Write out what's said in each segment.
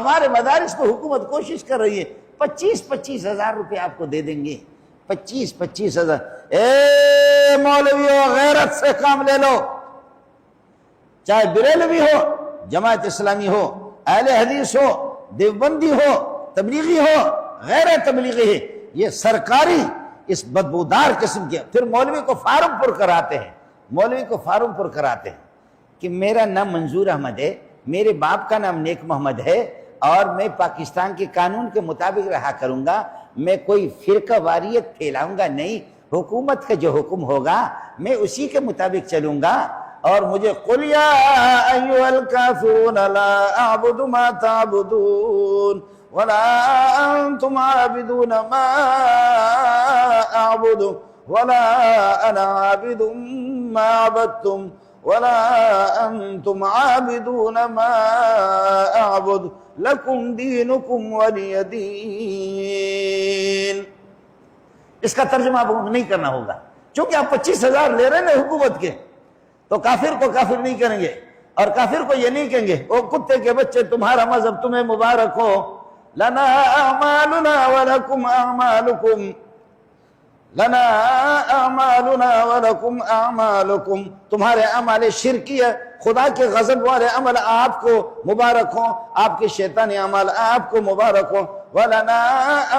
ہمارے مدارس کو حکومت کوشش کر رہی ہے 25,000 روپے آپ کو دے دیں گے، 25,000۔ اے مولویو غیرت سے کام لے لو، چاہے بریلوی ہو، جماعت اسلامی ہو، اہل حدیث ہو، دیوبندی ہو، تبلیغی ہو، غیر تبلیغی ہے، یہ سرکاری اس بدبودار قسم کے پھر مولوی کو فارم پر کراتے ہیں، مولوی کو فارم پر کراتے ہیں کہ میرا نام منظور احمد ہے، میرے باپ کا نام نیک محمد ہے، اور میں پاکستان کے قانون کے مطابق رہا کروں گا، میں کوئی فرقہ واریت پھیلاؤں گا نہیں، حکومت کا جو حکم ہوگا میں اسی کے مطابق چلوں گا، اور مجھے قُلْ يَا أَيُّهَا الْكَافِرُونَ لَا أَعْبُدُ مَا تَعْبُدُونَ وَلَا أَنْتُمْ عَابِدُونَ مَا أَعْبُدُ وَلَا أَنَا عَابِدٌ مَا عَبَدتُّمْ وَلَا أَنْتُمْ عَابِدُونَ مَا أَعْبُدُ لَكُمْ دِينُكُمْ وَلِيَ دِينِ۔ اس کا ترجمہ آپ کو نہیں کرنا ہوگا، چونکہ آپ 25,000 لے رہے ہیں نا حکومت کے، تو کافر کو کافر نہیں کریں گے، اور کافر کو یہ نہیں کہیں گے او کتے کے بچے تمہارا مذہب تمہیں مبارک ہو، لنا اعمالنا ولکم اعمالکم، لنا اعمالنا ولکم اعمالکم، تمہارے اعمال شرکیہ خدا کے غضب والے عمل آپ کو مبارک ہوں، آپ کے شیطانی عمل آپ کو مبارک ہوں، ولنا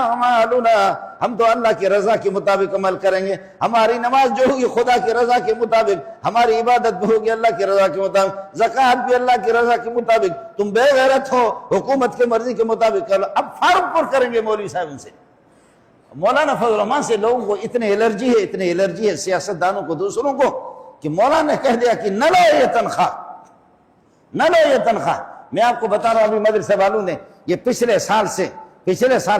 اعمالنا، ہم تو اللہ کی رضا کے مطابق عمل کریں گے، ہماری نماز جو ہوگی خدا کی رضا کے مطابق، ہماری عبادت بھی ہوگی اللہ کی رضا کے مطابق، زکوٰۃ بھی اللہ کی رضا کے مطابق، تم بے غیرت ہو حکومت کے مرضی کے مطابق کر لو۔ اب فارم پر کریں گے مولوی صاحب ان سے، مولانا فضل الرحمان سے لوگوں کو اتنے الرجی ہے سیاستدانوں کو دوسروں کو، کہ مولانا نے کہہ دیا کہ نہ لو یہ تنخواہ، نہ لو یہ تنخواہ۔ میں آپ کو بتا رہا ہوں ابھی مدرسے والوں نے یہ پچھلے سال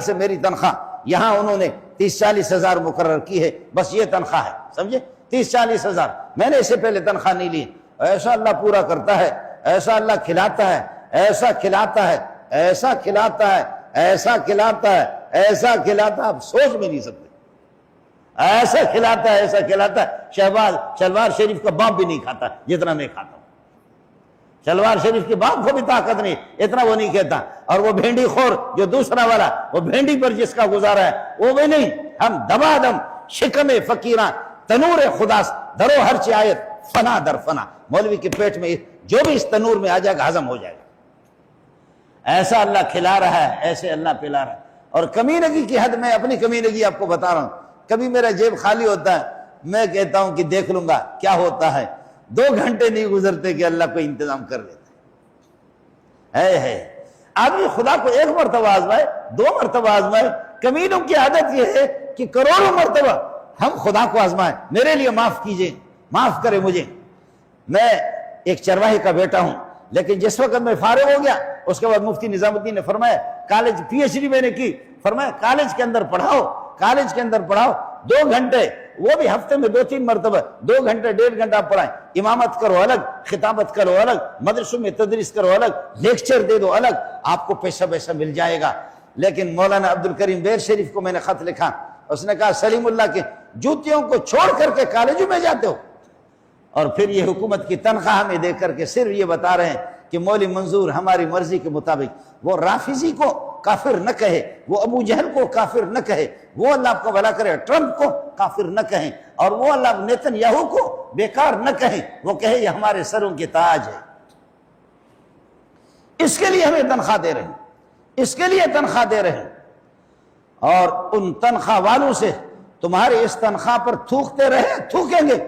سے میری تنخواہ یہاں انہوں نے 30-40 ہزار مقرر کی ہے، بس یہ تنخواہ ہے، سمجھے، 30-40 ہزار، میں نے اس سے پہلے تنخواہ نہیں لی۔ ایسا اللہ پورا کرتا ہے، ایسا اللہ کھلاتا ہے، ایسا کھلاتا ہے، ایسا کھلاتا ہے، ایسا کھلاتا ہے، ایسا کھلاتا ہے، آپ سوچ بھی نہیں سکتے، ایسا کھلاتا ہے، ایسا کھلاتا ہے۔ شلوار شریف کا باپ بھی نہیں کھاتا جتنا میں کھاتا ہوں، شلوار شریف کے باپ کو بھی طاقت نہیں اتنا وہ نہیں کہتا، اور وہ بھینڈی خور جو دوسرا والا، وہ بھینڈی پر جس کا گزارا ہے وہ بھی نہیں۔ ہم دبا دم شکم فقیراں تنور خدا درو ہر آیت فنا در فنا، مولوی کے پیٹ میں جو بھی اس تنور میں آ جائے گا ہضم ہو جائے گا۔ ایسا اللہ کھلا رہا ہے، ایسے اللہ پلا رہا ہے۔ اور کمینگی کی حد میں اپنی کمینگی آپ کو بتا رہا ہوں، کبھی میرا جیب خالی ہوتا ہے، میں کہتا ہوں کہ دیکھ لوں گا کیا ہوتا ہے، 2 گھنٹے نہیں گزرتے کہ اللہ کو انتظام کر لیتا ہے۔ آدمی خدا کو 1 مرتبہ آزمائے، 2 مرتبہ آزمائے، کمینوں کی عادت یہ ہے کہ کروڑوں مرتبہ ہم خدا کو آزمائیں، میرے لیے معاف کیجئے، معاف کرے مجھے۔ میں ایک چرواہے کا بیٹا ہوں، لیکن جس وقت میں فارغ ہو گیا اس کے بعد مفتی نظام الدین نے فرمایا کالج PhD میں نے کی، فرمایا کالج کے اندر پڑھاؤ 2 گھنٹے، وہ بھی ہفتے میں 2-3 مرتبہ، 2 گھنٹے 1.5 گھنٹہ پڑھائیں، امامت کرو الگ، خطابت کرو الگ، مدرسوں میں تدریس کرو الگ، لیکچر دے دو الگ، آپ کو پیسہ مل جائے گا۔ لیکن مولانا عبدالکریم بیر شریف کو میں نے خط لکھا، اس نے کہا سلیم اللہ کے جوتیوں کو چھوڑ کر کے کالجوں میں جاتے ہو، اور پھر یہ حکومت کی تنخواہ میں دے کر کے صرف یہ بتا رہے ہیں کہ مولوی منظور ہماری مرضی کے مطابق، وہ رافضی کو کافر نہ کہے، وہ ابو جہل کو کافر نہ کہے، وہ اللہ آپ کو بھلا کرے ٹرمپ کو کافر نہ کہیں، اور وہ اللہ نیتن یاہو کو بیکار نہ کہیں، وہ کہے یہ ہمارے سروں کے تاج ہے۔ اس کے لیے ہمیں تنخواہ دے رہے ہیں، اس کے لیے تنخواہ دے رہے ہیں، اور ان تنخواہ والوں سے تمہارے اس تنخواہ پر تھوکتے رہے، تھوکیں گے